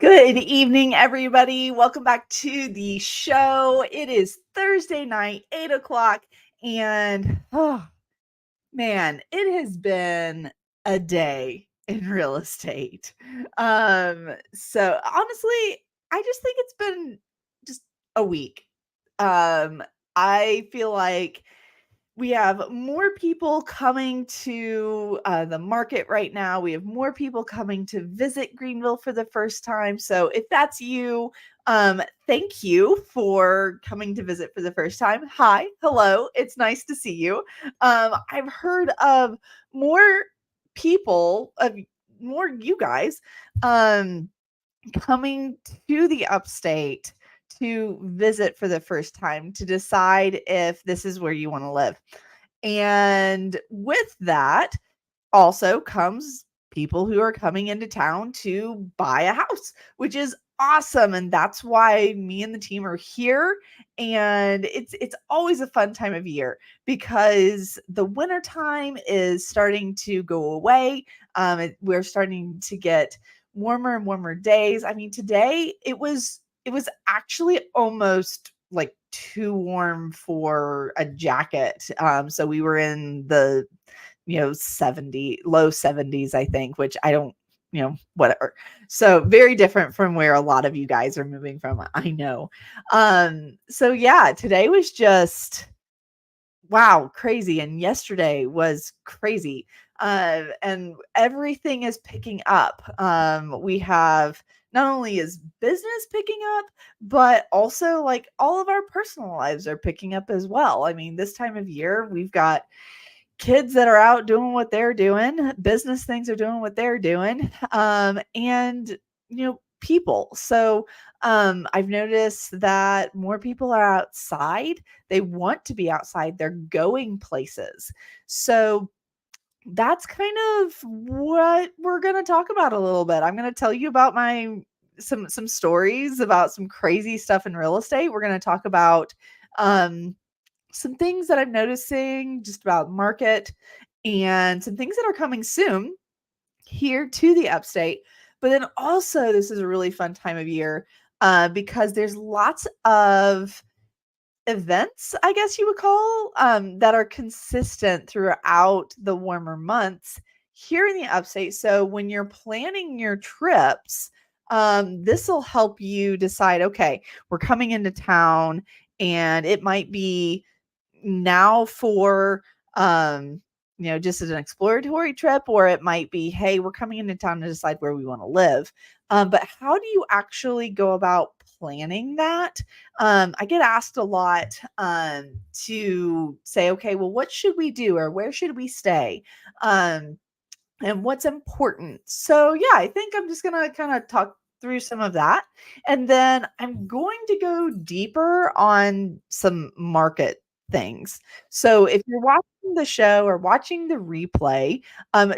Good evening, everybody. Welcome back to the show. It is Thursday night, 8 o'clock, and oh man, it has been a day in real estate. So honestly, I just think it's been just a week. Um, I feel like we have more people coming to the market right now. We have more people coming to visit Greenville for the first time. So if that's you, thank you for coming to visit for the first time. Hi, hello, it's nice to see you. I've heard of more people, of more you guys, um, coming to the upstate to visit for the first time to decide if this is where you want to live. And with that also comes people who are coming into town to buy a house, which is awesome. And that's why me and the team are here. And it's always a fun time of year because the winter time is starting to go away. We're starting to get warmer and warmer days. I mean, today it was actually almost like too warm for a jacket. So we were in the 70, low 70s, I think, which I don't, whatever. So very different from where a lot of you guys are moving from. I know. So yeah, today was just wow, crazy. And yesterday was crazy. And everything is picking up. We have not only is business picking up, but also like all of our personal lives are picking up as well. I mean, this time of year, we've got kids that are out doing what they're doing, business things are doing what they're doing, and people. So I've noticed that more people are outside. They want to be outside. They're going places. So that's kind of what we're going to talk about a little bit. I'm going to tell you about my some stories about some crazy stuff in real estate. We're going to talk about um some things that I'm noticing just about market and some things that are coming soon here to the upstate. But then also, this is a really fun time of year because there's lots of events, I guess you would call, that are consistent throughout the warmer months here in the upstate. So when you're planning your trips, this will help you decide, okay, we're coming into town and it might be now for just as an exploratory trip, or it might be, hey, we're coming into town to decide where we want to live. But how do you actually go about planning that? I get asked a lot to say, okay, well, what should we do, or where should we stay, and what's important? So yeah, I think I'm just gonna kind of talk through some of that, and then I'm going to go deeper on some market things. So if you're watching the show or watching the replay,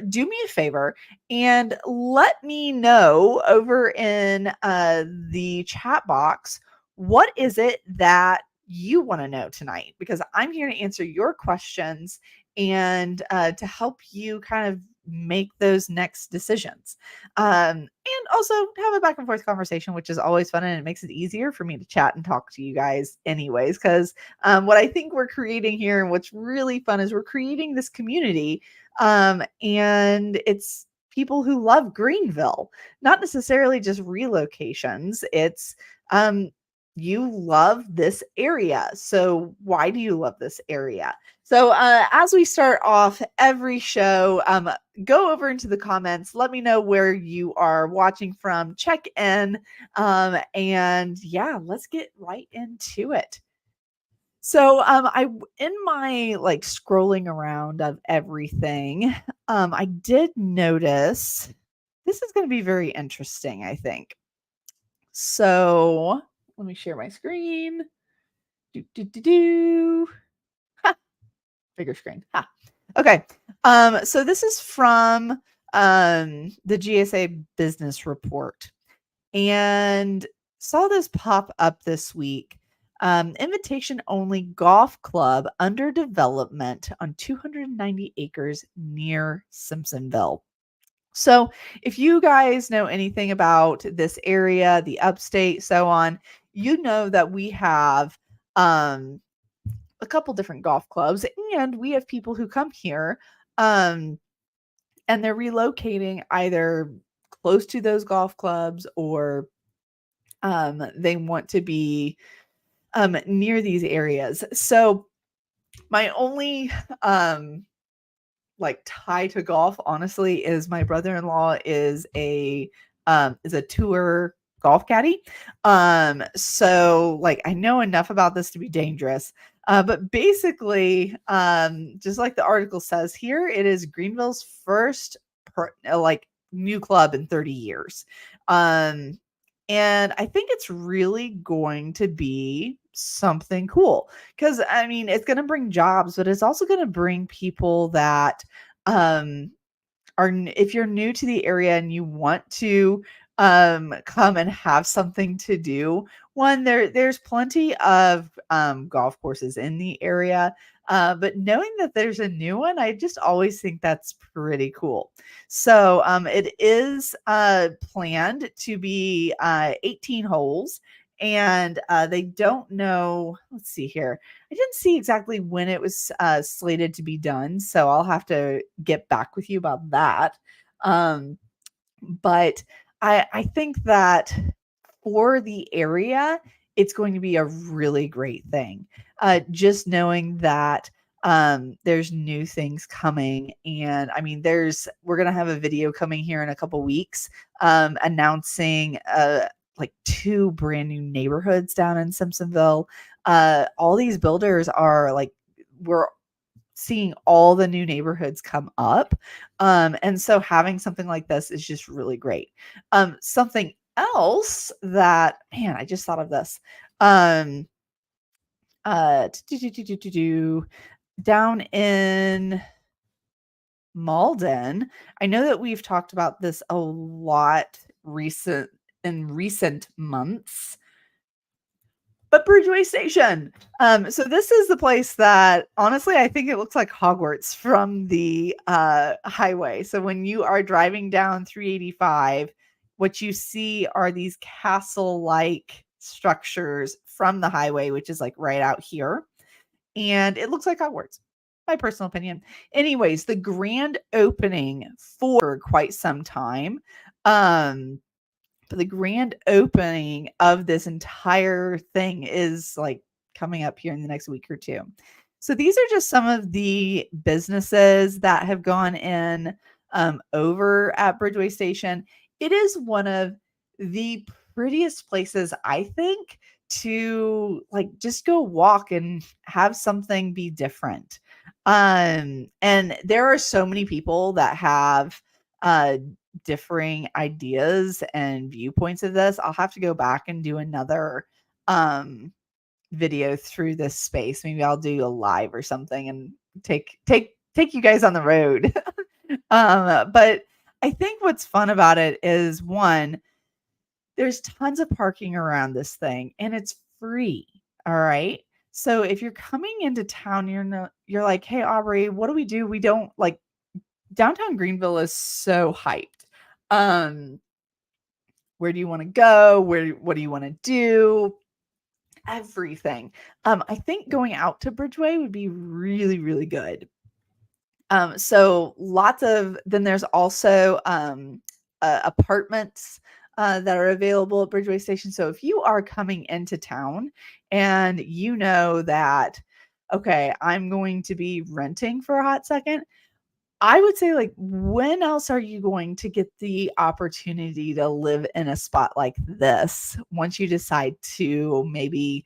do me a favor and let me know over in the chat box, what is it that you want to know tonight? Because I'm here to answer your questions and to help you kind of make those next decisions. And also have a back and forth conversation, which is always fun. And it makes it easier for me to chat and talk to you guys, anyways. Because what I think we're creating here and what's really fun is we're creating this community. And it's people who love Greenville, not necessarily just relocations. It's you love this area. So why do you love this area? So as we start off every show, go over into the comments. Let me know where you are watching from. Check in. And yeah, let's get right into it. So I in my like scrolling around of everything, I did notice this is going to be very interesting, I think. So let me share my screen. Do do do do. Bigger screen. Ha. Okay. So this is from the GSA business report, and saw this pop up this week. Invitation only golf club under development on 290 acres near Simpsonville. So if you guys know anything about this area, the upstate, so on, you know that we have um, a couple different golf clubs, and we have people who come here um, and they're relocating either close to those golf clubs or they want to be near these areas. So my only like tie to golf, honestly, is my brother-in-law is a tour golf caddy. So like I know enough about this to be dangerous. But basically, just like the article says here, it is Greenville's first like new club in 30 years. Um, and I think it's really going to be something cool because I mean, it's going to bring jobs, but it's also going to bring people that um, if you're new to the area and you want to come and have something to do, one there's plenty of golf courses in the area, but knowing that there's a new one, I just always think that's pretty cool. So it is planned to be 18 holes, and they don't know, let's see here, I didn't see exactly when it was slated to be done, so I'll have to get back with you about that. Um, but I think that for the area, it's going to be a really great thing. Just knowing that there's new things coming, and I mean, we're gonna have a video coming here in a couple weeks announcing like 2 brand new neighborhoods down in Simpsonville. All these builders are like, we're seeing all the new neighborhoods come up. And so having something like this is just really great. Something else that, man, I just thought of this. Um, down in Malden, I know that we've talked about this a lot in recent months. But Bridgeway Station. So this is the place that honestly I think it looks like Hogwarts from the highway. So when you are driving down 385, what you see are these castle-like structures from the highway, which is like right out here. And it looks like Hogwarts, my personal opinion. Anyways, the grand opening for quite some time. But the grand opening of this entire thing is like coming up here in the next week or two. So these are just some of the businesses that have gone in over at Bridgeway Station. It is one of the prettiest places, I think, to like just go walk and have something be different. And there are so many people that have differing ideas and viewpoints of this. I'll have to go back and do another video through this space. Maybe I'll do a live or something and take you guys on the road. But I think what's fun about it is, one, there's tons of parking around this thing and it's free. All right. So if you're coming into town, you're like, hey, Aubree, what do we do? We don't like, downtown Greenville is so hyped. Where do you want to go? What do you want to do? Everything. I think going out to Bridgeway would be really, really good. So then there's also apartments that are available at Bridgeway Station. So if you are coming into town and you know that, okay, I'm going to be renting for a hot second, I would say, like, when else are you going to get the opportunity to live in a spot like this once you decide to maybe,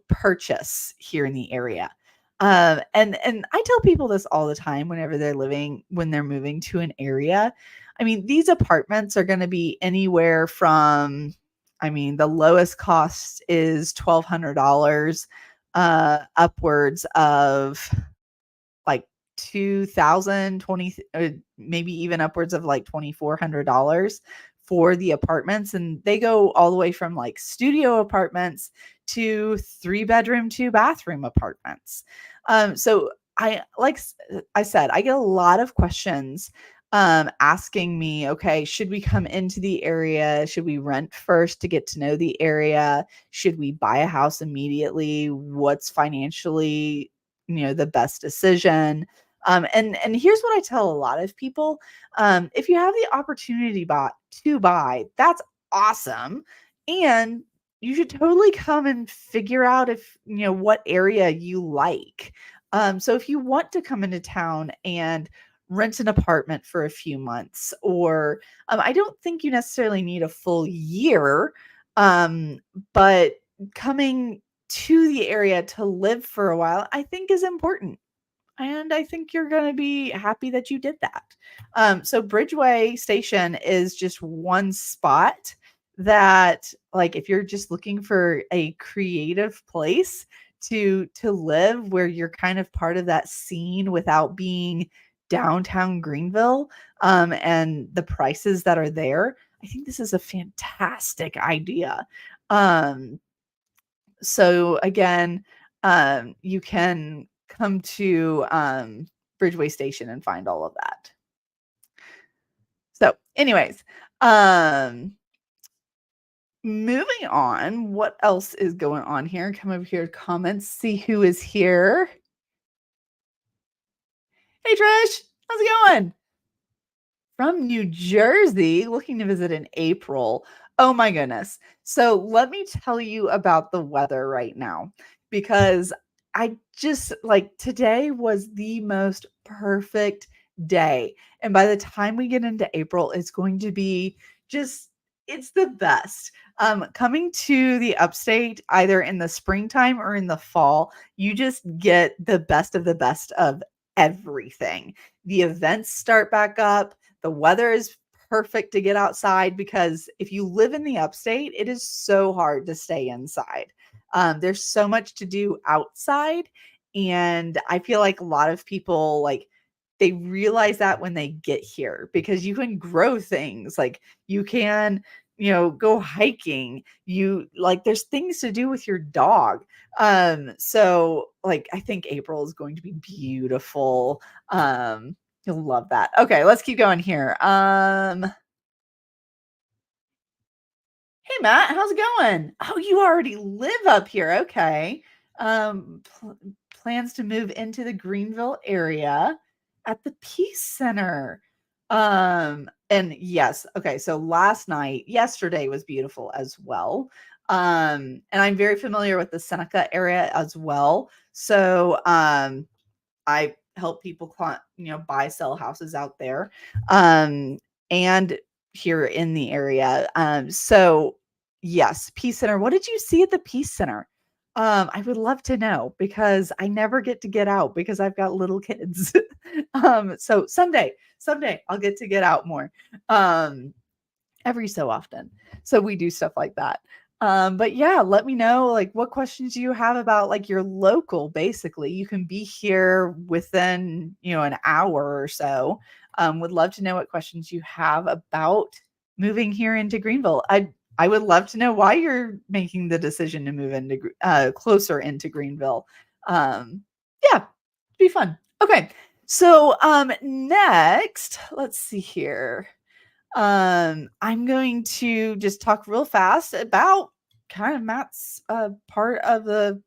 purchase here in the area? And I tell people this all the time whenever when they're moving to an area. I mean, these apartments are going to be anywhere from, I mean, the lowest cost is $1,200, upwards of like 2,000, maybe even upwards of like $2,400 for the apartments. And they go all the way from like studio apartments to 3-bedroom, 2-bathroom apartments. So like I said, I get a lot of questions asking me, okay, should we come into the area? Should we rent first to get to know the area? Should we buy a house immediately? What's financially, the best decision? And here's what I tell a lot of people. If you have the opportunity to buy, that's awesome. And you should totally come and figure out if, what area you like. So if you want to come into town and rent an apartment for a few months, or I don't think you necessarily need a full year, um, but coming to the area to live for a while, I think is important. And I think you're going to be happy that you did that. So Bridgeway Station is just one spot that, like, if you're just looking for a creative place to live where you're kind of part of that scene without being downtown Greenville, and the prices that are there, I think this is a fantastic idea. Um, so again, you can come to Bridgeway Station and find all of that. So, anyways, um, moving on, what else is going on here? Come over here to comments, see who is here. Hey Trish, how's it going? From New Jersey, looking to visit in April. Oh my goodness. So let me tell you about the weather right now, because I just, like, today was the most perfect day. And by the time we get into April, it's going to be just, it's the best. Coming to the upstate either in the springtime or in the fall, you just get the best of everything. The events start back up. The weather is perfect to get outside, because if you live in the upstate, it is so hard to stay inside. There's so much to do outside. And I feel like a lot of people, like, they realize that when they get here, because you can grow things, like you can, go hiking. There's things to do with your dog. So, like, I think April is going to be beautiful. You'll love that. Okay, let's keep going here. Hey Matt, how's it going? Oh, you already live up here. Okay. Plans to move into the Greenville area at the Peace Center. And yes, okay. So yesterday was beautiful as well. And I'm very familiar with the Seneca area as well. So, I help people buy, sell houses out there, and here in the area. So yes, Peace Center. What did you see at the Peace Center? I would love to know, because I never get to get out because I've got little kids. So someday I'll get out more. Um, every so often. So we do stuff like that. But yeah, let me know, like, what questions you have about, like, your local. Basically, you can be here within, an hour or so. Would love to know what questions you have about moving here into Greenville. I would love to know why you're making the decision to move into closer into Greenville. Yeah, it'd be fun. Okay. So next, let's see here. I'm going to just talk real fast about kind of Matt's part of the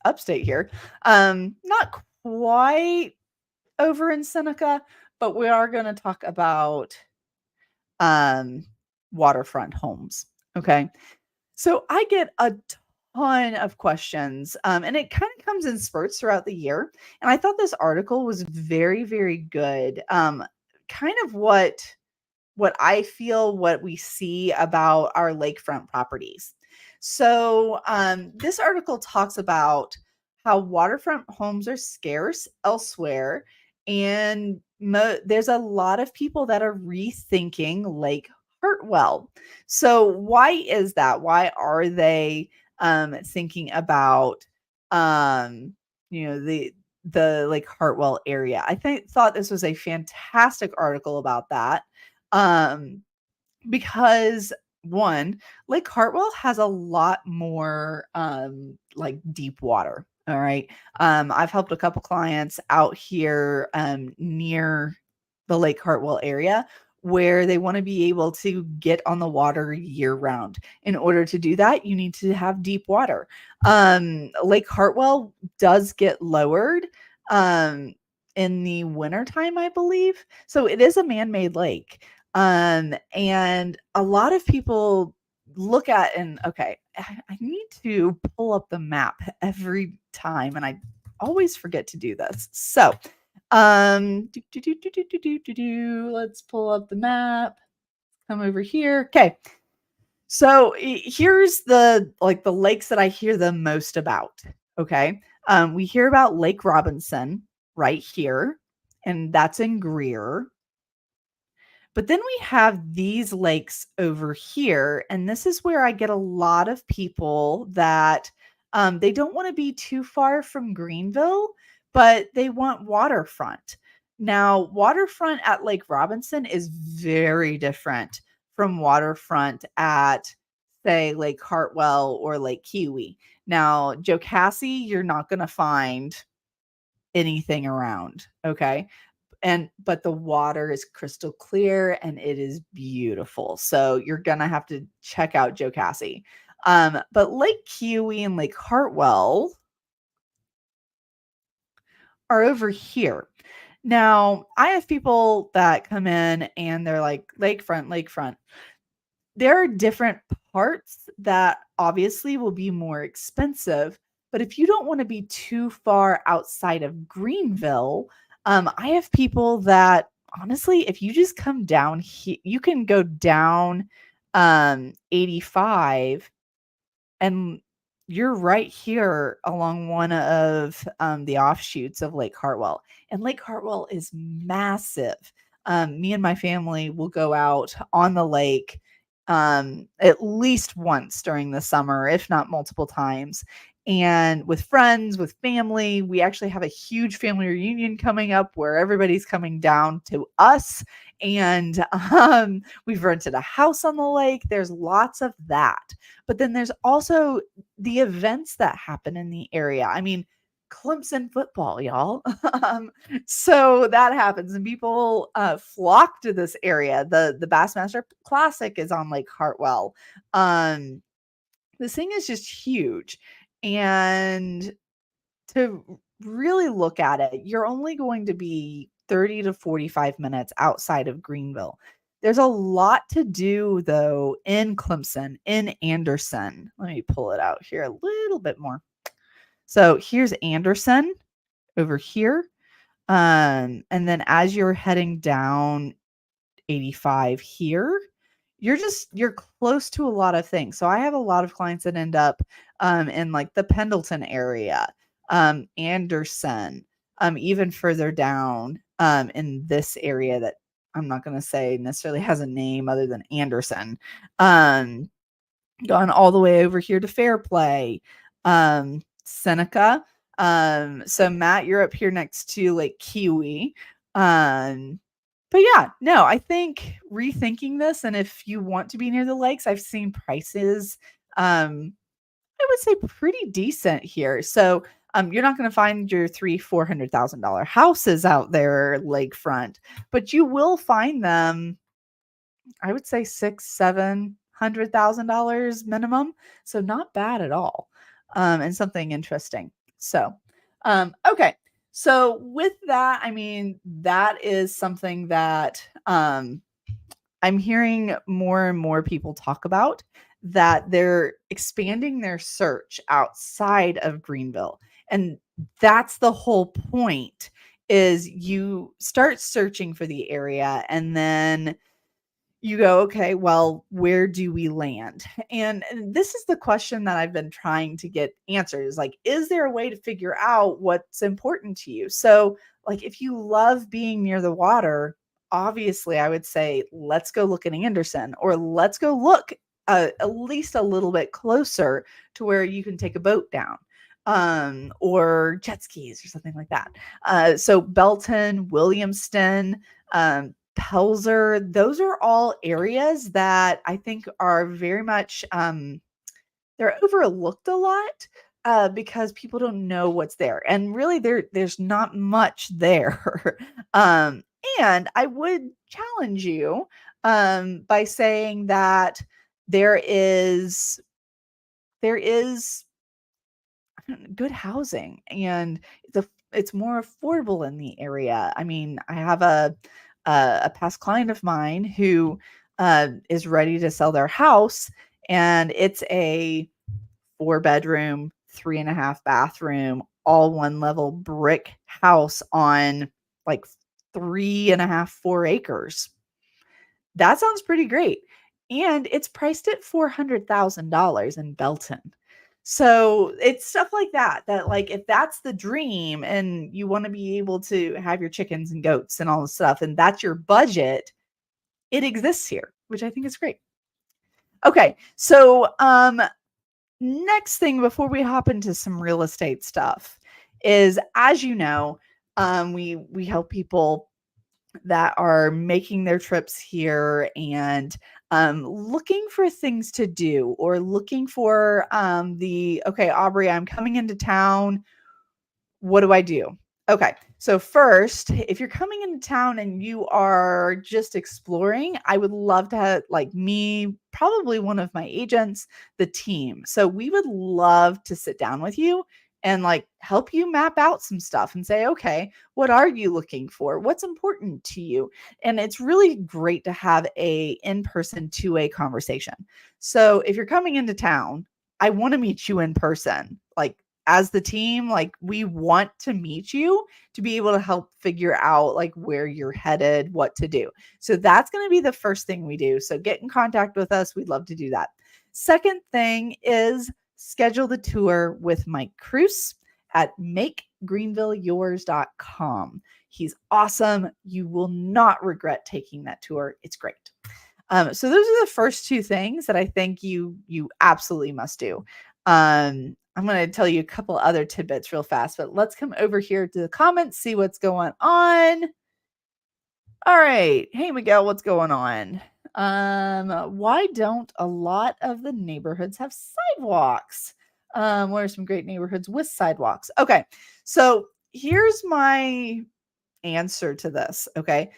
upstate here. Not quite over in Seneca, but we are going to talk about um waterfront homes. Okay. So I get a ton of questions, and it kind of comes in spurts throughout the year. And I thought this article was very, very good. Kind of what I feel, what we see about our lakefront properties. So, this article talks about how waterfront homes are scarce elsewhere, and there's a lot of people that are rethinking Lake Hartwell. So, why is that? Why are they thinking about the Lake Hartwell area? Thought this was a fantastic article about that. Um, because one, Lake Hartwell has a lot more like deep water. All right. I've helped a couple clients out here near the Lake Hartwell area, where they want to be able to get on the water year round. In order to do that, you need to have deep water. Lake Hartwell does get lowered in the wintertime, I believe. So it is a man-made lake. And a lot of people look at, and okay, I need to pull up the map every time, and I always forget to do this. So let's pull up the map. Come over here. Okay. So here's the lakes that I hear the most about. Okay. We hear about Lake Robinson right here, and that's in Greer. But then we have these lakes over here, and this is where I get a lot of people that they don't want to be too far from Greenville, but they want waterfront. Now, waterfront at Lake Robinson is very different from waterfront at, say, Lake Hartwell or Lake Kiwi. Now, Jocassee, you're not going to find anything around. Okay. But the water is crystal clear and it is beautiful. So you're gonna have to check out Jocassee. But Lake Kiwi and Lake Hartwell are over here. Now, I have people that come in and they're like, lakefront. There are different parts that obviously will be more expensive, but if you don't want to be too far outside of Greenville, I have people that honestly, if you just come down here, you can go down 85 and you're right here along one of the offshoots of Lake Hartwell. And Lake Hartwell is massive. Me and my family will go out on the lake at least once during the summer, if not multiple times. And with friends, with family, we actually have a huge family reunion coming up where everybody's coming down to us. And we've rented a house on the lake. There's lots of that. But then there's also the events that happen in the area. I mean, Clemson football, y'all. So that happens, and people flock to this area. The Bassmaster Classic is on Lake Hartwell. This thing is just huge, and to really look at it, you're only going to be 30 to 45 minutes outside of Greenville. There's a lot to do, though, in Clemson, in Anderson. Let me pull it out here a little bit more. So here's Anderson over here. And then as you're heading down 85 here, you're close to a lot of things. So I have a lot of clients that end up in like the Pendleton area, Anderson, even further down in this area that I'm not going to say necessarily has a name other than Anderson. Gone all the way over here to Fairplay, Seneca. So Matt, you're up here next to Lake Kiwi. But yeah, no, I think rethinking this, and if you want to be near the lakes, I've seen prices, I would say pretty decent here. So you're not going to find your $300,000-$400,000 houses out there lakefront, but you will find them, I would say $600,000-$700,000 minimum. So not bad at all. And something interesting. So, okay. So with that, I mean, that is something that I'm hearing more and more people talk about, that they're expanding their search outside of Greenville. And that's the whole point, is you start searching for the area and then you go, okay, well, where do we land? And this is the question that I've been trying to get answered, is like, is there a way to figure out what's important to you? So like, if you love being near the water, obviously I would say, let's go look at Anderson, or let's go look at least a little bit closer to where you can take a boat down, or jet skis or something like that. So Belton, Williamston, Pelzer, those are all areas that I think are very much they're overlooked a lot because people don't know what's there. And really there's not much there. And I would challenge you by saying that there is good housing, and it's more affordable in the area. I mean, I have a past client of mine who is ready to sell their house, and it's a 4-bedroom, 3.5 bathroom, all one level brick house on like 3.5, 4 acres. That sounds pretty great. And it's priced at $400,000 in Belton. So it's stuff like that, like if that's the dream and you want to be able to have your chickens and goats and all this stuff, and that's your budget, it exists here, which I think is great. Okay. So, next thing before we hop into some real estate stuff is, as you know, we help people that are making their trips here and looking for things to do, or looking for okay, Aubree, I'm coming into town. What do I do? Okay. So first, if you're coming into town and you are just exploring, I would love to have, like, me, probably one of my agents, the team. So we would love to sit down with you and like help you map out some stuff and say, okay, what are you looking for? What's important to you? And it's really great to have a in-person two-way conversation. So if you're coming into town, I want to meet you in person. Like, as the team, like, we want to meet you to be able to help figure out like where you're headed, what to do. So that's going to be the first thing we do. So get in contact with us. We'd love to do that. Second thing is schedule the tour with Mike Cruz at makegreenvilleyours.com. He's awesome. You will not regret taking that tour. It's great. So those are the first two things that I think you absolutely must do. I'm going to tell you a couple other tidbits real fast, but let's come over here to the comments, see what's going on. All right. Hey, Miguel, what's going on? Why don't a lot of the neighborhoods have sidewalks? What are some great neighborhoods with sidewalks? Okay. So here's my answer to this. Okay.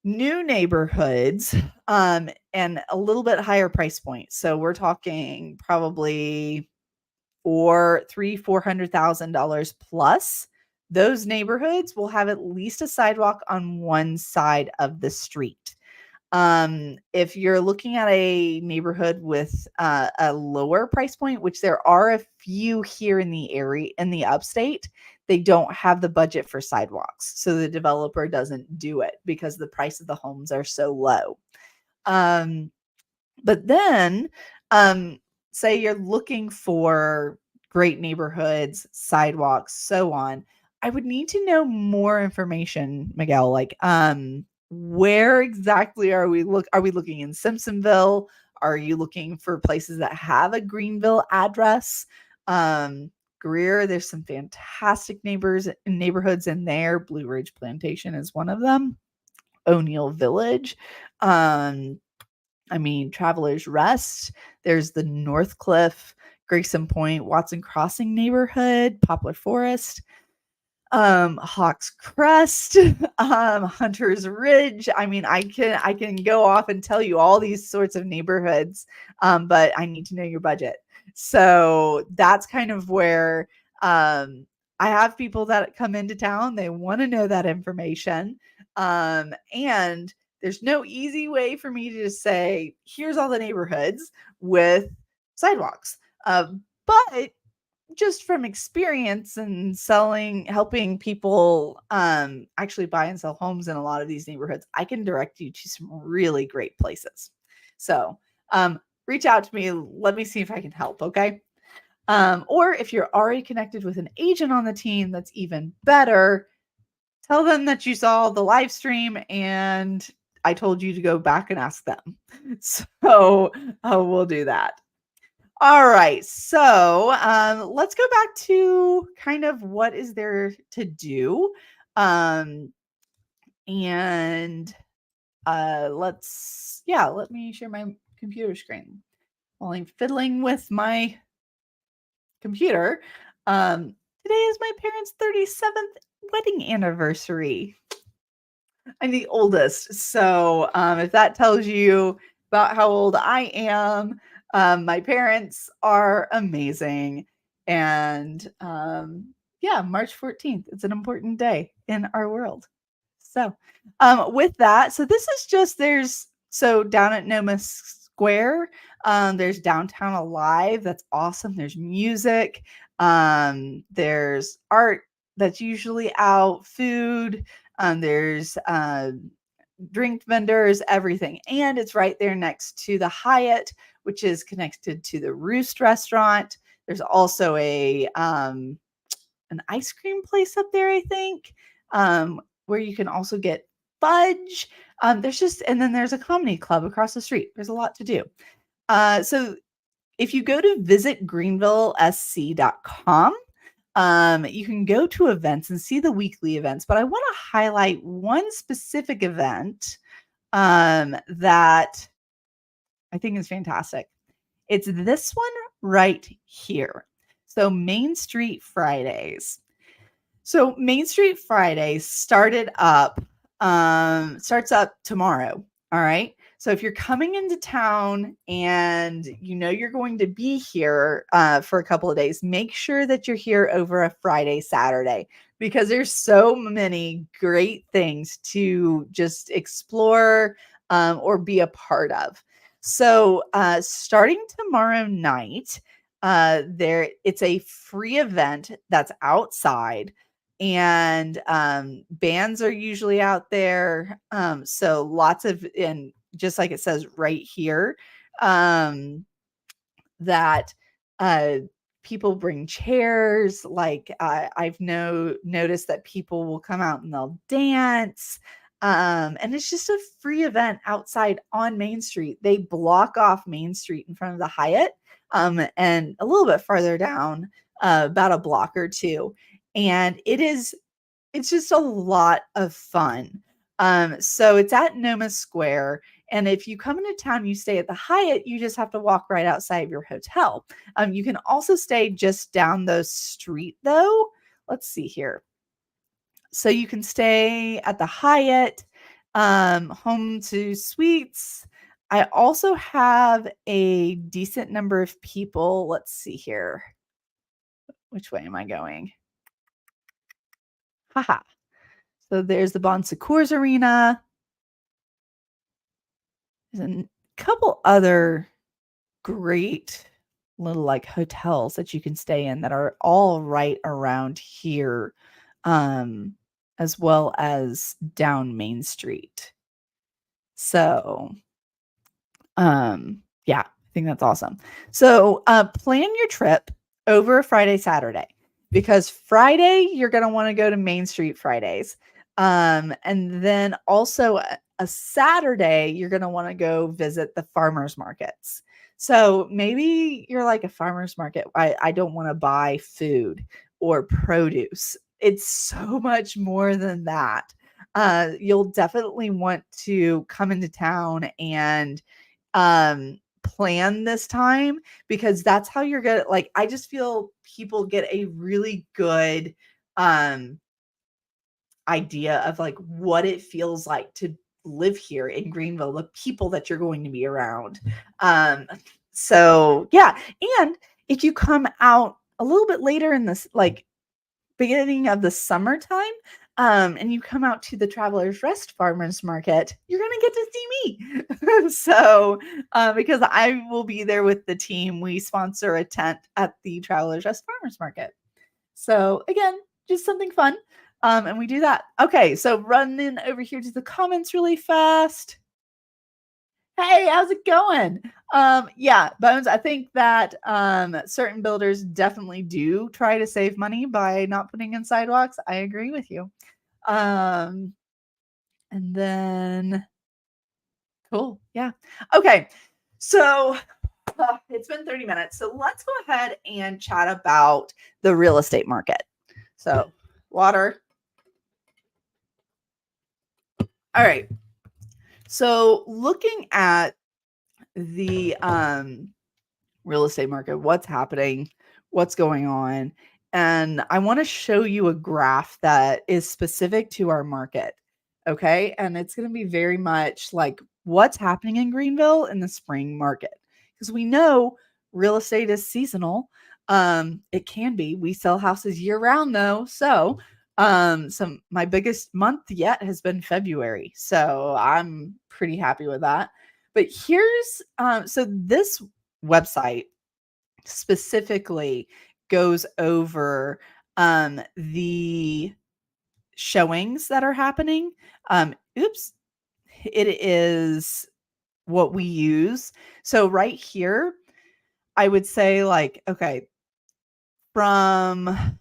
New neighborhoods, and a little bit higher price point. So we're talking probably $400,000 plus. Those neighborhoods will have at least a sidewalk on one side of the street. If you're looking at a neighborhood with a lower price point, which there are a few here in the area, in the upstate, they don't have the budget for sidewalks. So the developer doesn't do it because the price of the homes are so low. But then, say you're looking for great neighborhoods, sidewalks, so on. I would need to know more information, Miguel. Like, where exactly are we looking in Simpsonville? Are you looking for places that have a Greenville address? Greer, there's some fantastic neighborhoods in there. Blue Ridge Plantation is one of them. O'Neill Village. Travelers Rest. There's the Northcliffe, Grayson Point, Watson Crossing neighborhood, Poplar Forest, Hawks Crest, Hunter's Ridge. I can go off and tell you all these sorts of neighborhoods, but I need to know your budget. So that's kind of where I have people that come into town. They want to know that information, and there's no easy way for me to just say, here's all the neighborhoods with sidewalks. But just from experience and helping people actually buy and sell homes in a lot of these neighborhoods, I can direct you to some really great places. So reach out to me. Let me see if I can help. Okay. Or if you're already connected with an agent on the team, that's even better. Tell them that you saw the live stream and I told you to go back and ask them. So we'll do that. All right. So let's go back to kind of what is there to do. And let me share my computer screen while I'm fiddling with my computer. Today is my parents' 37th wedding anniversary. I'm the oldest. So if that tells you about how old I am, my parents are amazing. And yeah, March 14th, it's an important day in our world. So with that, so this is just so down at Noma Square, there's Downtown Alive. That's awesome. There's music. There's art that's usually out, food. There's drink vendors, everything. And it's right there next to the Hyatt, which is connected to the Roost restaurant. There's also an ice cream place up there, I think, where you can also get fudge. And then there's a comedy club across the street. There's a lot to do. So if you go to visitgreenvillesc.com, you can go to events and see the weekly events, but I want to highlight one specific event that I think is fantastic. It's this one right here. So Main Street Fridays. So Main Street Fridays starts up tomorrow. All right. So if you're coming into town and you know you're going to be here for a couple of days, make sure that you're here over a Friday, Saturday, because there's so many great things to just explore or be a part of. So starting tomorrow night, it's a free event that's outside, and bands are usually out there. So lots of, and just like it says right here, that people bring chairs. Like I've noticed that people will come out and they'll dance. And it's just a free event outside on Main Street. They block off Main Street in front of the Hyatt, and a little bit farther down, about a block or two. And it's just a lot of fun. So it's at Noma Square. And if you come into town, you stay at the Hyatt, you just have to walk right outside of your hotel. You can also stay just down the street, though. Let's see here. So you can stay at the Hyatt, Home to Suites. I also have a decent number of people. Let's see here. Which way am I going? Haha. So there's the Bon Secours Arena. There's a couple other great little like hotels that you can stay in that are all right around here, as well as down Main Street. So, yeah, I think that's awesome. So, plan your trip over Friday, Saturday, because Friday you're going to want to go to Main Street Fridays. And then also a Saturday, you're going to want to go visit the farmers markets. So maybe you're like, a farmer's market, I don't want to buy food or produce. It's so much more than that. You'll definitely want to come into town and plan this time, because that's how you're gonna, like, I just feel people get a really good idea of like what it feels like to live here in Greenville, the people that you're going to be around. So yeah. And if you come out a little bit later in this, like beginning of the summertime, and you come out to the Travelers Rest Farmers Market, you're going to get to see me. So, because I will be there with the team, we sponsor a tent at the Travelers Rest Farmers Market. So again, just something fun. And we do that. Okay, so running over here to the comments really fast. Hey, how's it going? Yeah, Bones, I think that certain builders definitely do try to save money by not putting in sidewalks. I agree with you. And then cool. Yeah. Okay. So it's been 30 minutes. So let's go ahead and chat about the real estate market. So water. All right. So looking at the real estate market, what's happening, what's going on, and I want to show you a graph that is specific to our market. Okay. And it's going to be very much like what's happening in Greenville in the spring market. Because we know real estate is seasonal. It can be. We sell houses year round though. So my biggest month yet has been February. So I'm pretty happy with that. But here's so this website specifically goes over the showings that are happening. Oops, it is what we use. So right here, I would say like, okay, from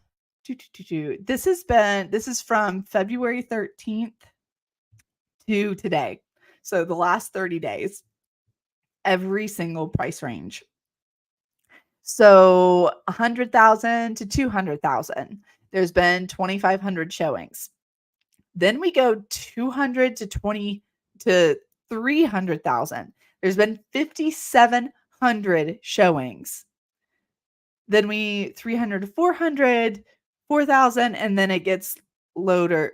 this is from February 13th to today. So the last 30 days, every single price range. So 100,000 to 200,000. There's been 2,500 showings. Then we go 200 to 20 to 300,000. There's been 5,700 showings. Then we 300 to 400, 4,000, and then it gets lower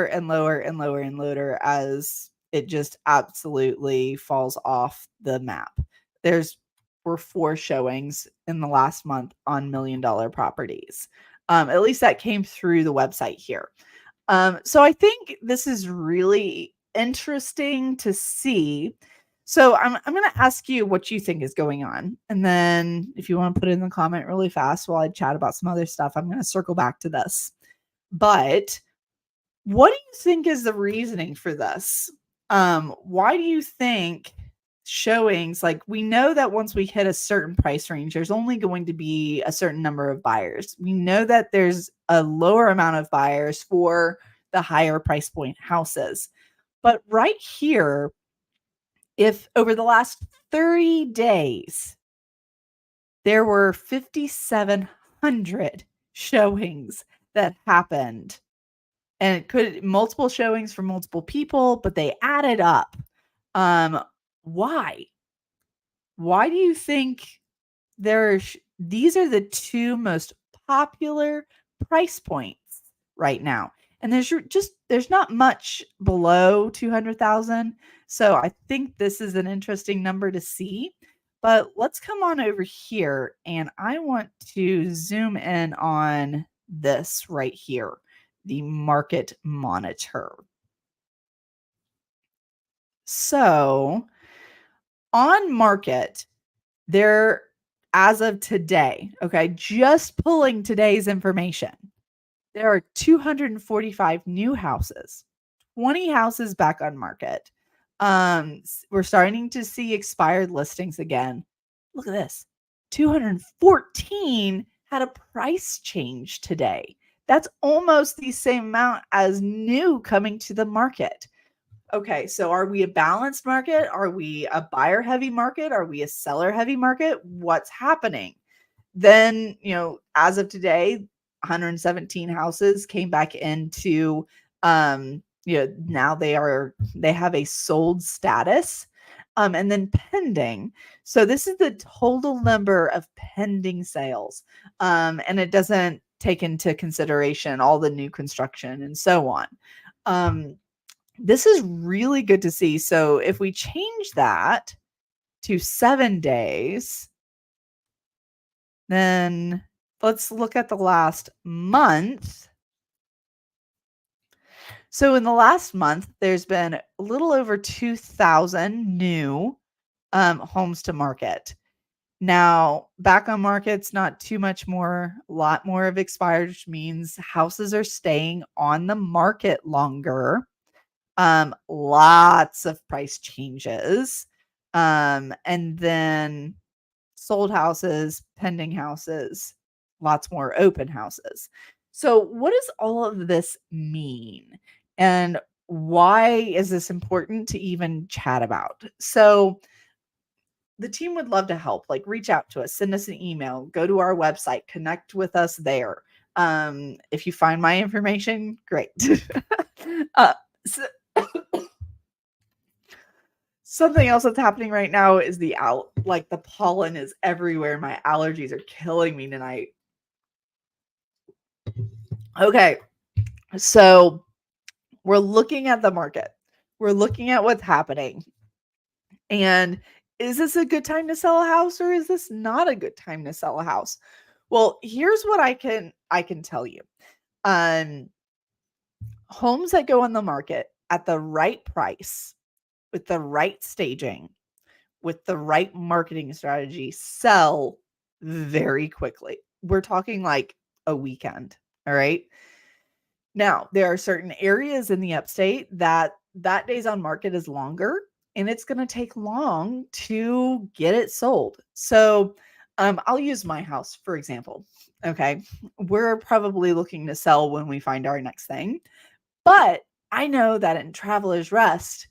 and lower and lower and lower as it just absolutely falls off the map. Were 4 showings in the last month on $1 million properties. At least that came through the website here. So I think this is really interesting to see. So I'm going to ask you what you think is going on. And then if you want to put it in the comment really fast while I chat about some other stuff, I'm going to circle back to this. But what do you think is the reasoning for this? Why do you think showings, like we know that once we hit a certain price range, there's only going to be a certain number of buyers. We know that there's a lower amount of buyers for the higher price point houses. But right here, if over the last 30 days, there were 5,700 showings that happened, and it could multiple showings for multiple people, but they added up. Why? Why do you think these are the 2 most popular price points right now? And there's not much below 200,000. So I think this is an interesting number to see. But let's come on over here and I want to zoom in on this right here, the market monitor. So on market, there, as of today, okay, just pulling today's information, there are 245 new houses, 20 houses back on market. We're starting to see expired listings again. Look at this. 214 had a price change today. That's almost the same amount as new coming to the market. Okay, so are we a balanced market? Are we a buyer heavy market? Are we a seller heavy market? What's happening? Then, as of today, 117 houses came back into, now they have a sold status, and then pending. So this is the total number of pending sales. And it doesn't take into consideration all the new construction and so on. This is really good to see. So if we change that to 7 days, then let's look at the last month. So in the last month, there's been a little over 2,000 new homes to market. Now, back on market's not too much more, a lot more of expired, which means houses are staying on the market longer. Lots of price changes. And then sold houses, pending houses, lots more open houses. So what does all of this mean? And why is this important to even chat about? So the team would love to help. Like, reach out to us, send us an email, go to our website, connect with us there. If you find my information, great. So something else that's happening right now is the pollen is everywhere. My allergies are killing me tonight. Okay. So We're looking at the market. We're looking at what's happening. And is this a good time to sell a house, or is this not a good time to sell a house? Well, here's what I can tell you. Homes that go on the market at the right price, with the right staging, with the right marketing strategy, sell very quickly. We're talking like a weekend. All right. Now, there are certain areas in the upstate that days on market is longer, and it's going to take long to get it sold. So, I'll use my house for example. Okay. We're probably looking to sell when we find our next thing. But I know that in Traveler's Rest,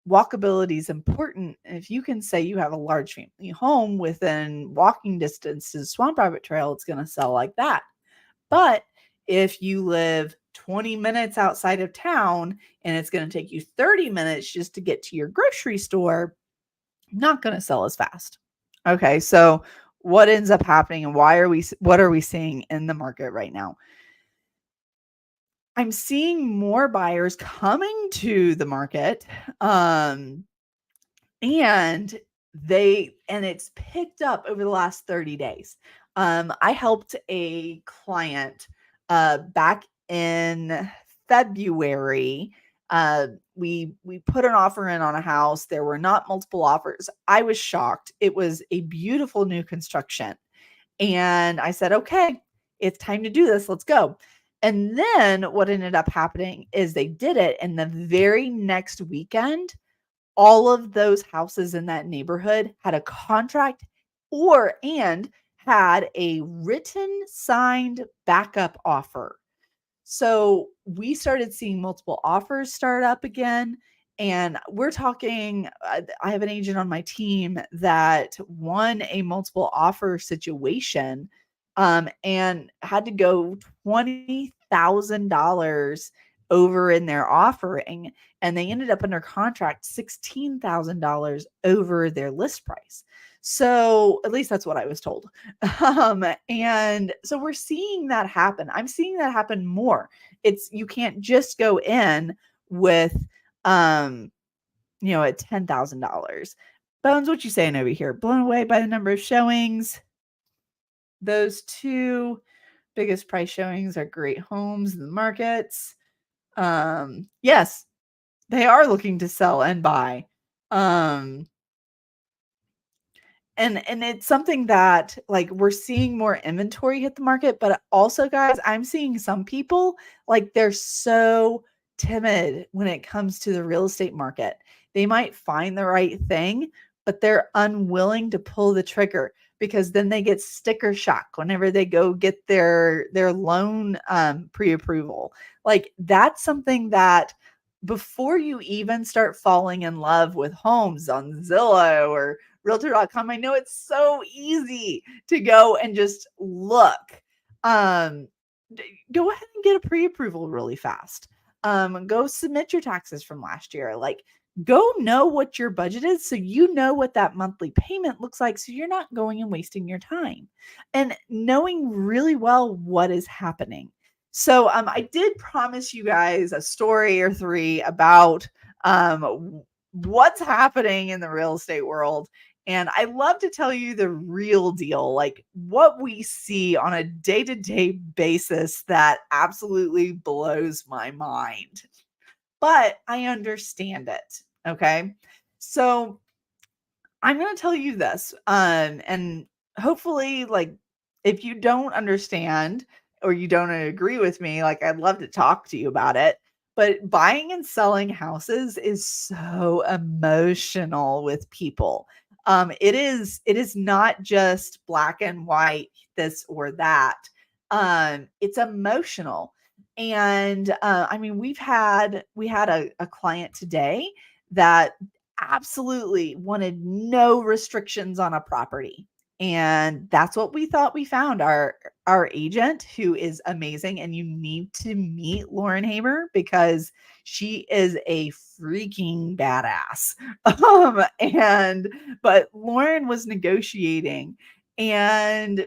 walkability is important. And if you can say you have a large family home within walking distance to the Swamp Rabbit Trail, it's going to sell like that. But if you live 20 minutes outside of town and it's going to take you 30 minutes just to get to your grocery store, not going to sell as fast. Okay, so what ends up happening, and what are we seeing in the market right now? I'm seeing more buyers coming to the market, and it's picked up over the last 30 days. I helped a client back in February. We put an offer in on a house. There were not multiple offers. I was shocked. It was a beautiful new construction. And I said, okay, it's time to do this. Let's go. And then what ended up happening is they did it. And the very next weekend, all of those houses in that neighborhood had a contract and had a written signed backup offer. So we started seeing multiple offers start up again. And we're talking, I have an agent on my team that won a multiple offer situation, and had to go $20,000 over in their offering. And they ended up under contract $16,000 over their list price. So at least that's what I was told. And so we're seeing that happen. I'm seeing that happen more. You can't just go in with, at $10,000. Bones, what you saying over here? Blown away by the number of showings. Those two biggest price showings are great homes in the markets. Yes, they are looking to sell and buy. And it's something that, like, we're seeing more inventory hit the market, but also, guys, I'm seeing some people, like, they're so timid when it comes to the real estate market. They might find the right thing, but they're unwilling to pull the trigger because then they get sticker shock whenever they go get their loan pre-approval. Like, that's something that before you even start falling in love with homes on Zillow or Realtor.com, I know it's so easy to go and just look. Go ahead and get a pre-approval really fast. Go submit your taxes from last year. Like, go know what your budget is so you know what that monthly payment looks like, so you're not going and wasting your time, and knowing really well what is happening. So I did promise you guys a story or three about what's happening in the real estate world. And I love to tell you the real deal, like what we see on a day-to-day basis that absolutely blows my mind. But I understand it. Okay. So I'm going to tell you this. And hopefully, like, if you don't understand or you don't agree with me, like, I'd love to talk to you about it. But buying and selling houses is so emotional with people. It is not just black and white, this or that. It's emotional. And I mean, we had a client today that absolutely wanted no restrictions on a property. And that's what we thought we found. Our agent, who is amazing, and you need to meet Lauren Hamer because she is a freaking badass. But Lauren was negotiating, and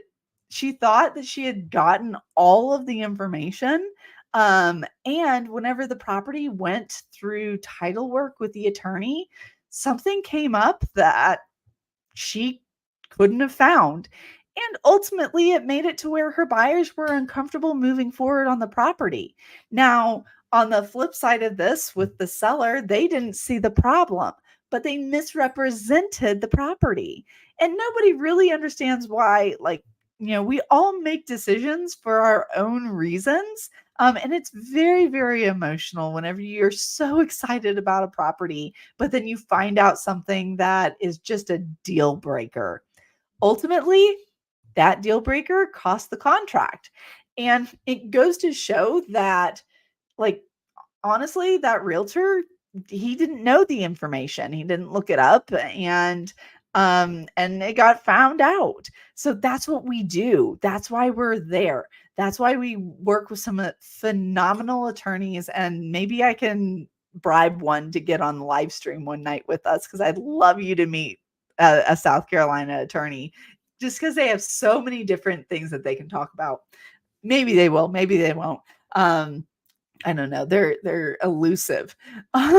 she thought that she had gotten all of the information. And whenever the property went through title work with the attorney, something came up that she couldn't have found. And ultimately, it made it to where her buyers were uncomfortable moving forward on the property. Now, on the flip side of this, with the seller, they didn't see the problem, but they misrepresented the property. And nobody really understands why, like, we all make decisions for our own reasons. And it's very, very emotional whenever you're so excited about a property, but then you find out something that is just a deal breaker. Ultimately, that deal breaker cost the contract. And it goes to show that, like, honestly, that realtor, he didn't know the information. He didn't look it up, and it got found out. So that's what we do. That's why we're there. That's why we work with some phenomenal attorneys, and maybe I can bribe one to get on the live stream one night with us, because I'd love you to meet a South Carolina attorney, just because they have so many different things that they can talk about. Maybe they will, maybe they won't. I don't know. They're elusive. But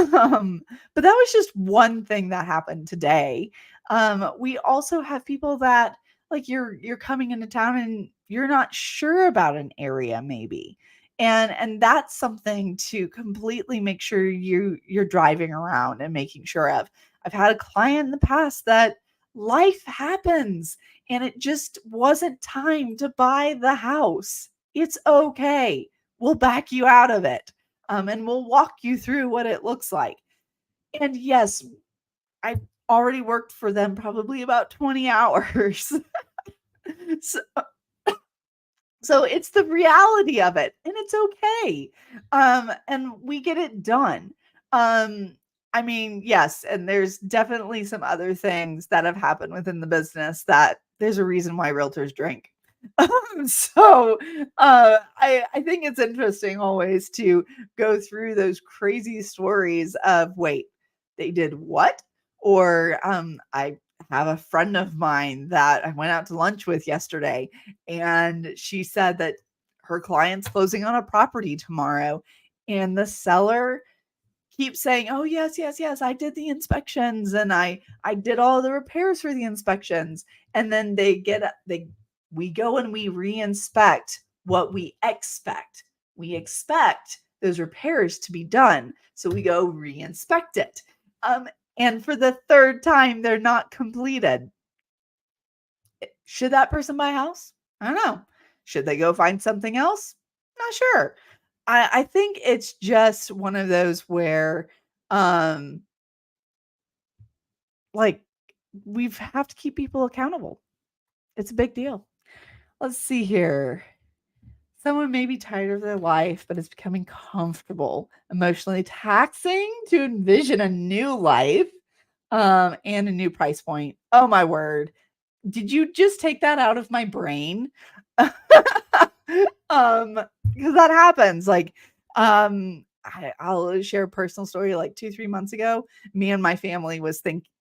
that was just one thing that happened today. We also have people that, like, you're coming into town and you're not sure about an area maybe. And that's something to completely make sure you're driving around and making sure of. I've had a client in the past that life happens and it just wasn't time to buy the house. It's okay. We'll back you out of it. And we'll walk you through what it looks like. And yes, I already worked for them probably about 20 hours. so, so it's the reality of it, and it's okay. And we get it done. I mean, yes, and there's definitely some other things that have happened within the business that there's a reason why realtors drink. So I think it's interesting always to go through those crazy stories of, wait, they did what? Or I have a friend of mine that I went out to lunch with yesterday, and she said that her client's closing on a property tomorrow, and the seller keeps saying, "Oh, yes, yes, yes, I did the inspections and I did all the repairs for the inspections." And then we go and we re-inspect what we expect. We expect those repairs to be done. So we go re-inspect it. And for the third time, they're not completed. Should that person buy a house? I don't know. Should they go find something else? Not sure. I think it's just one of those where, um, like, we have to keep people accountable. It's a big deal. Let's see here. Someone may be tired of their life, but it's becoming comfortable, emotionally taxing to envision a new life, and a new price point. Oh my word. Did you just take that out of my brain? Because that happens. Like, I'll share a personal story. Like 2-3 months ago, me and my family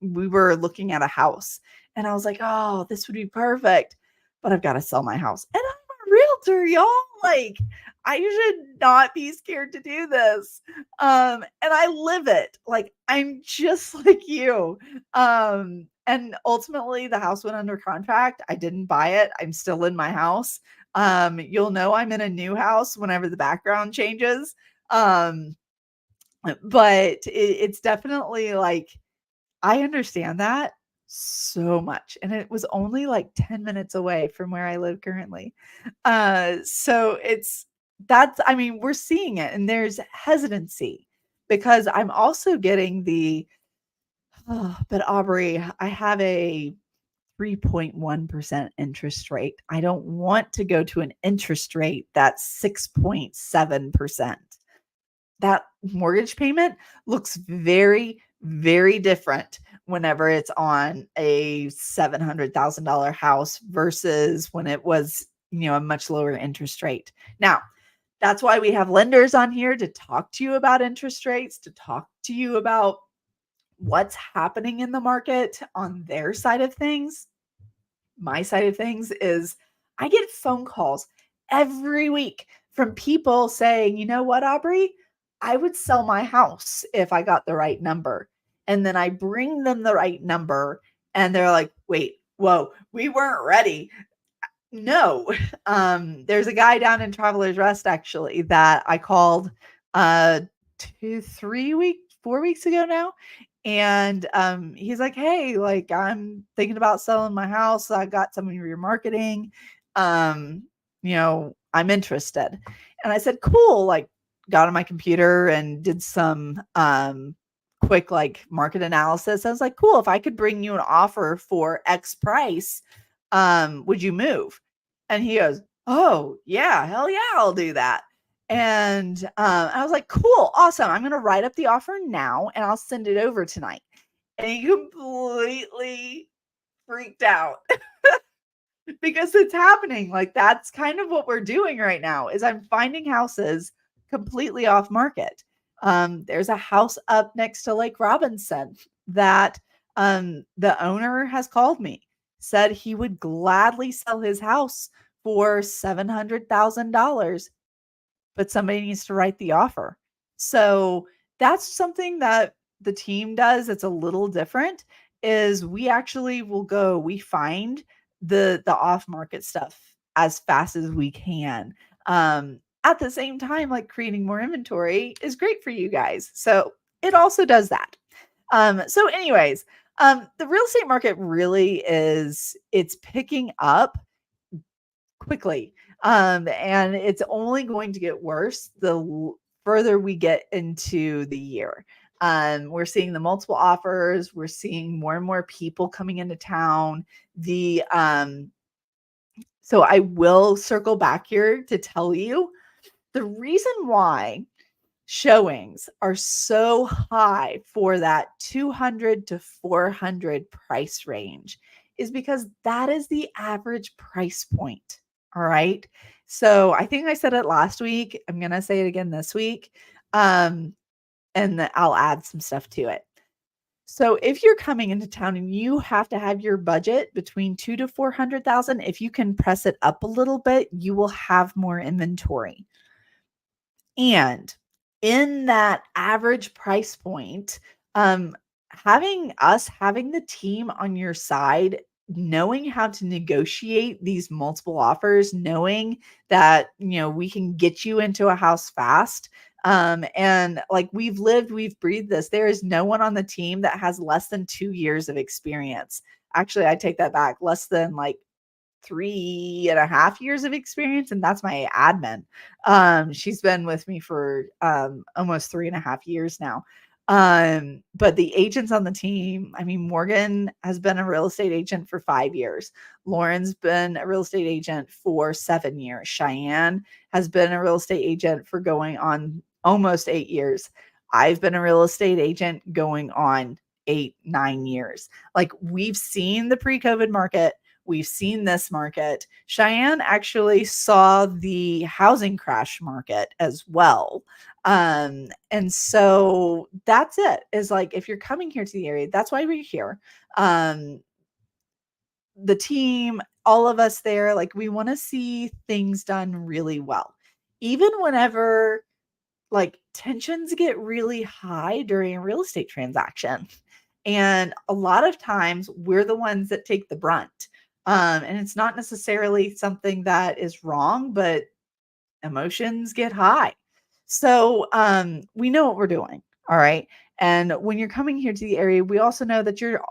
we were looking at a house, and I was like, oh, this would be perfect, but I've got to sell my house, and I'm a realtor, y'all. Like, I should not be scared to do this. And I live it. Like, I'm just like you. And ultimately the house went under contract. I didn't buy it. I'm still in my house. You'll know I'm in a new house whenever the background changes. But it's definitely like, I understand that so much. And it was only like 10 minutes away from where I live currently. So I mean, we're seeing it, and there's hesitancy because I'm also getting but Aubree, I have a 3.1% interest rate. I don't want to go to an interest rate that's 6.7%. That mortgage payment looks very, very different whenever it's on a $700,000 house versus when it was, a much lower interest rate. Now, that's why we have lenders on here to talk to you about interest rates, to talk to you about what's happening in the market on their side of things. My side of things is I get phone calls every week from people saying, you know what, Aubree, I would sell my house if I got the right number. And then I bring them the right number and they're like, wait, whoa, we weren't ready. No. There's a guy down in Travelers Rest actually that I called 4 weeks ago now. And he's like, hey, like I'm thinking about selling my house. I got some of your marketing. Um, I'm interested. And I said, cool, like got on my computer and did some quick like market analysis. I was like, cool, if I could bring you an offer for X price, would you move? And he goes, oh yeah, hell yeah, I'll do that. And I was like, cool, awesome. I'm going to write up the offer now and I'll send it over tonight. And he completely freaked out because it's happening. Like that's kind of what we're doing right now is I'm finding houses completely off market. There's a house up next to Lake Robinson that the owner has called me, said he would gladly sell his house for $700,000, but somebody needs to write the offer. So that's something that the team does. It's a little different is we actually will go, we find the off market stuff as fast as we can. At the same time, like creating more inventory is great for you guys. So it also does that. So anyways, the real estate market really it's picking up quickly. And it's only going to get worse the further we get into the year. We're seeing the multiple offers. We're seeing more and more people coming into town. So I will circle back here to tell you the reason why showings are so high for that 200 to 400 price range is because that is the average price point. All right. So I think I said it last week. I'm going to say it again this week. And I'll add some stuff to it. So if you're coming into town and you have to have your budget between 2 to 400,000, if you can press it up a little bit, you will have more inventory. And in that average price point, having the team on your side, knowing how to negotiate these multiple offers, knowing that, we can get you into a house fast. And like we've breathed this. There is no one on the team that has less than 2 years of experience. Actually, I take that back. Less than like 3.5 years of experience, and that's my admin. She's been with me for almost 3.5 years now. But the agents on the team, I mean, Morgan has been a real estate agent for 5 years. Lauren's been a real estate agent for 7 years. Cheyenne has been a real estate agent for going on almost 8 years. I've been a real estate agent going on 8-9 years. Like we've seen the pre-COVID market. We've seen this market. Cheyenne actually saw the housing crash market as well. And so that's it. Is like, if you're coming here to the area, that's why we're here. The team, all of us there, like we want to see things done really well. Even whenever like tensions get really high during a real estate transaction. And a lot of times we're the ones that take the brunt. And it's not necessarily something that is wrong, but emotions get high. So we know what we're doing. All right. And when you're coming here to the area, we also know that you're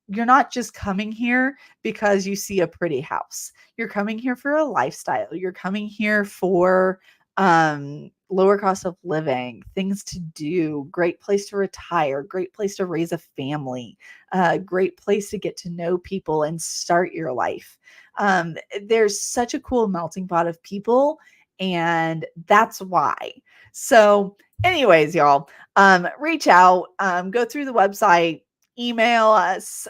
not just coming here because you see a pretty house. You're coming here for a lifestyle. You're coming here for lower cost of living, things to do, great place to retire, great place to raise a family, great place to get to know people and start your life. There's such a cool melting pot of people, and that's why. So anyways, y'all, reach out, go through the website, email us,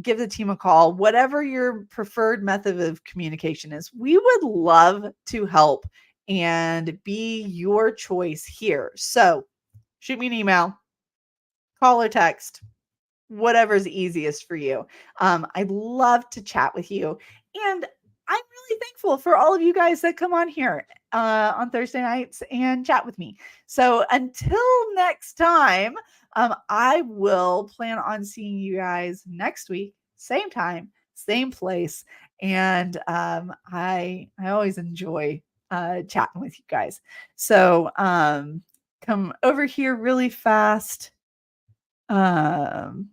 give the team a call, whatever your preferred method of communication is. We would love to help and be your choice here. So shoot me an email, call or text, whatever's easiest for you. I'd love to chat with you. And I'm really thankful for all of you guys that come on here. on Thursday nights and chat with me. So until next time, I will plan on seeing you guys next week, same time, same place. And I always enjoy chatting with you guys. So come over here really fast. Caden,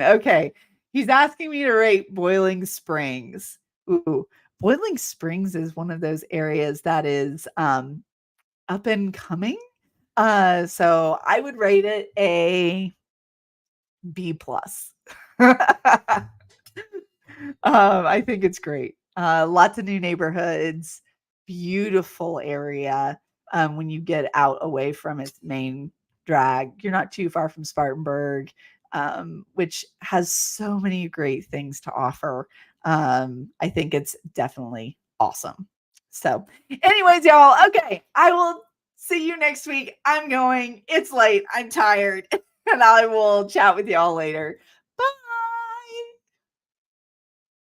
okay. He's asking me to rate Boiling Springs. Ooh, Boiling Springs is one of those areas that is up and coming. So I would rate it a B plus. I think it's great. Lots of new neighborhoods, beautiful area. When you get out away from its main drag, you're not too far from Spartanburg, which has so many great things to offer. I think it's definitely awesome. So, anyways, y'all, okay, I will see you next week. I'm going. It's late. I'm tired, and I will chat with y'all later.